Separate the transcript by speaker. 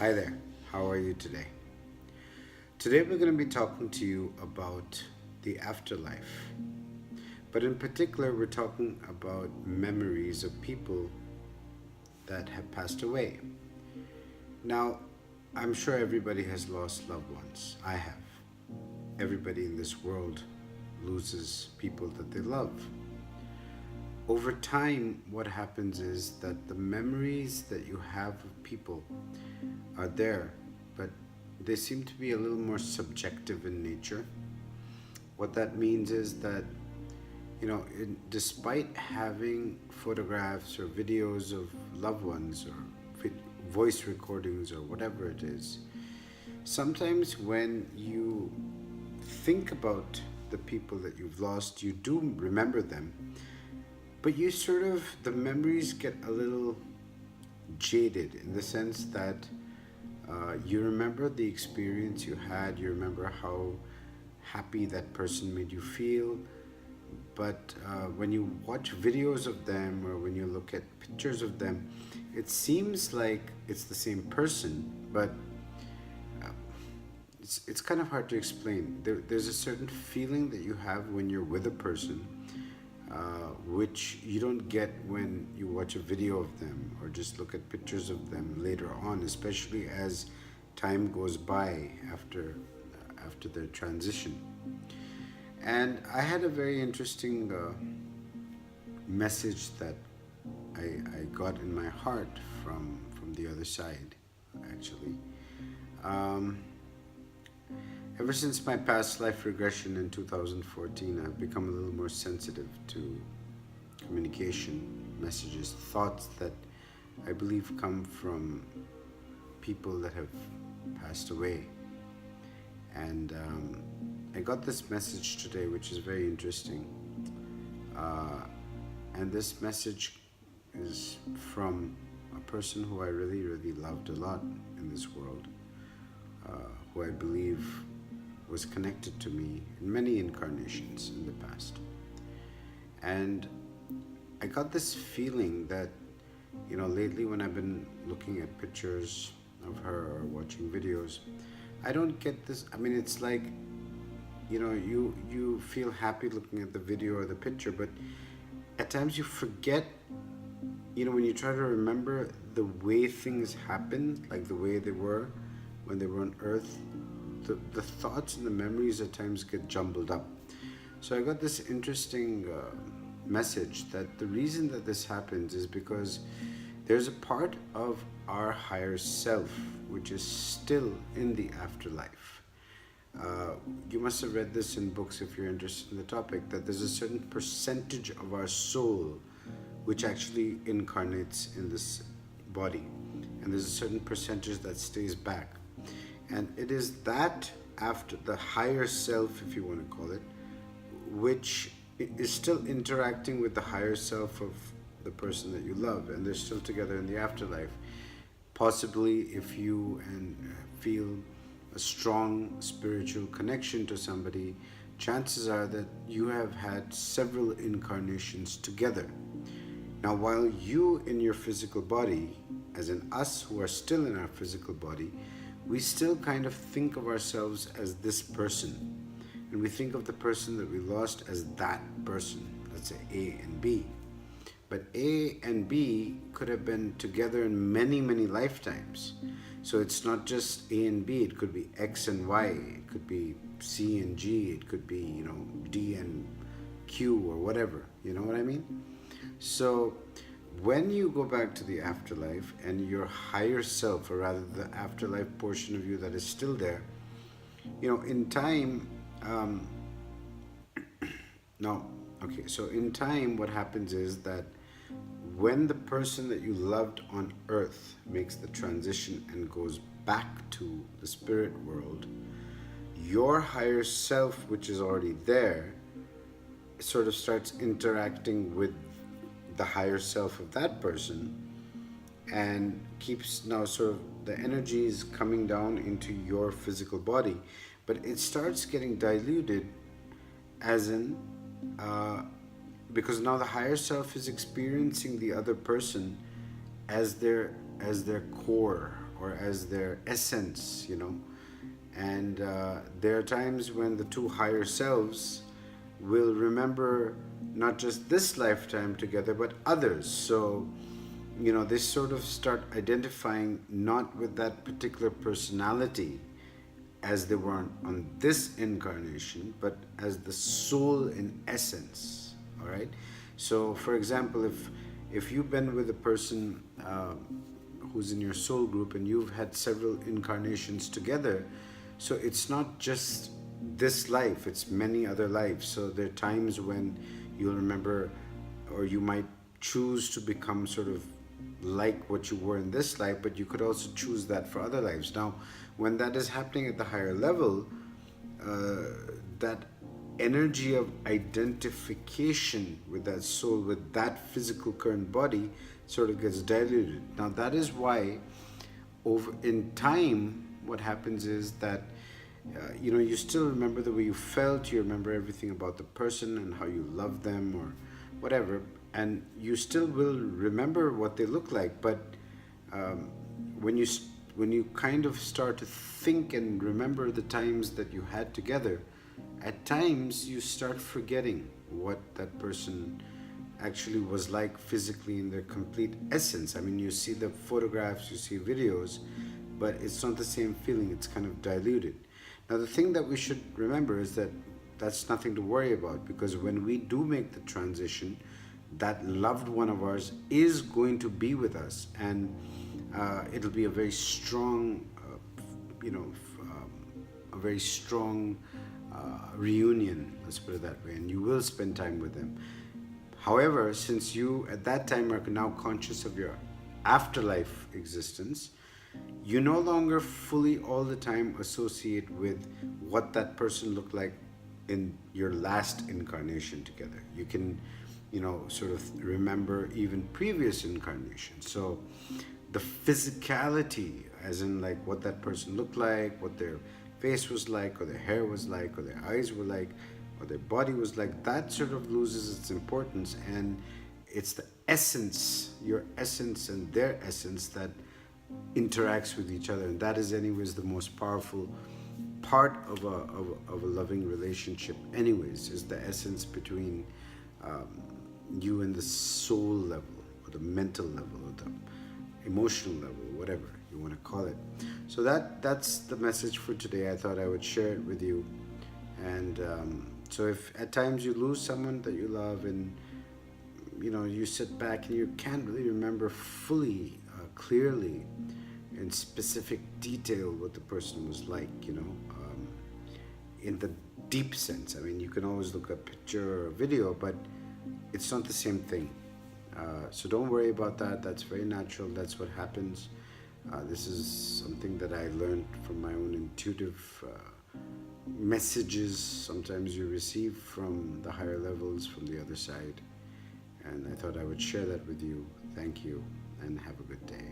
Speaker 1: Hi there, how are you today? Today we're going to be talking to you about the afterlife. But in particular, we're talking about memories of people that have passed away. Now, I'm sure everybody has lost loved ones. I have. Everybody in this world loses people that they love. Over time, what happens is that the memories that you have of people are there, but they seem to be a little more subjective in nature. What that means is that, despite having photographs or videos of loved ones or voice recordings or whatever it is, sometimes when you think about the people that you've lost, you do remember them, but the memories get a little jaded in the sense that you remember the experience you had, you remember how happy that person made you feel, but when you watch videos of them or when you look at pictures of them, it seems like it's the same person, but it's kind of hard to explain. There's a certain feeling that you have when you're with a person, which you don't get when you watch a video of them or just look at pictures of them later on, especially as time goes by after their transition. And I had a very interesting message that I got in my heart from the other side, actually. Um, Ever since my past life regression in 2014, I've become a little more sensitive to communication, messages, thoughts that I believe come from people that have passed away. And I got this message today, which is very interesting. Uh, and this message is from a person who I really, really loved a lot in this world, who I believe was connected to me in many incarnations in the past. And I got this feeling that, lately when I've been looking at pictures of her or watching videos, I don't get this. I mean, it's like, you feel happy looking at the video or the picture, but at times you forget, when you try to remember the way things happened, like the way they were when they were on Earth, the thoughts and the memories at times get jumbled up. So I got this interesting message that the reason that this happens is because there's a part of our higher self which is still in the afterlife. You must have read this in books if you're interested in the topic, that there's a certain percentage of our soul which actually incarnates in this body, and there's a certain percentage that stays back. And it is that after the higher self, if you want to call it, which is still interacting with the higher self of the person that you love, and they're still together in the afterlife. Possibly, if you feel a strong spiritual connection to somebody, chances are that you have had several incarnations together. Now, while you in your physical body, as in us who are still in our physical body, we still kind of think of ourselves as this person. And we think of the person that we lost as that person. Let's say A and B. But A and B could have been together in many, many lifetimes. So it's not just A and B, it could be X and Y, it could be C and G, it could be, D and Q or whatever. You know what I mean? So when you go back to the afterlife and your higher self, or rather the afterlife portion of you that is still there, in time, no, okay, so in time, what happens is that when the person that you loved on earth makes the transition and goes back to the spirit world, your higher self, which is already there, sort of starts interacting with the higher self of that person, and keeps now sort of the energy is coming down into your physical body, but it starts getting diluted, as in because now the higher self is experiencing the other person as their core or as their essence, and there are times when the two higher selves will remember not just this lifetime together but others. So they sort of start identifying not with that particular personality as they were on this incarnation, but as the soul in essence. All right. So, for example, if you've been with a person who's in your soul group and you've had several incarnations together, so it's not just this life; it's many other lives. So there are times when you'll remember, or you might choose to become sort of like what you were in this life, but you could also choose that for other lives. Now, when that is happening at the higher level, that energy of identification with that soul, with that physical current body, sort of gets diluted. Now, that is why, over in time, what happens is that you still remember the way you felt, you remember everything about the person and how you love them or whatever, and you still will remember what they look like. But when you kind of start to think and remember the times that you had together, at times you start forgetting what that person actually was like physically in their complete essence. I mean, you see the photographs, you see videos, but it's not the same feeling. It's kind of diluted. Now, the thing that we should remember is that that's nothing to worry about, because when we do make the transition, that loved one of ours is going to be with us, and it'll be a very strong, a very strong reunion, let's put it that way, and you will spend time with them. However, since you at that time are now conscious of your afterlife existence, you no longer fully all the time associate with what that person looked like in your last incarnation together. You can, sort of remember even previous incarnations. So the physicality, as in like what that person looked like, what their face was like, or their hair was like, or their eyes were like, or their body was like, that sort of loses its importance, and it's the essence, your essence and their essence, that interacts with each other, and that is anyways the most powerful part of a loving relationship anyways, is the essence between you and the soul level, or the mental level, or the emotional level, whatever you want to call it. So that's the message for today. I thought I would share it with you. And so if at times you lose someone that you love, and you sit back and you can't really remember fully, clearly, in specific detail what the person was like, in the deep sense. I mean, you can always look at a picture or a video, but it's not the same thing. So don't worry about that. That's very natural. That's what happens. This is something that I learned from my own intuitive messages sometimes you receive from the higher levels, from the other side. And I thought I would share that with you. Thank you, and have a good day.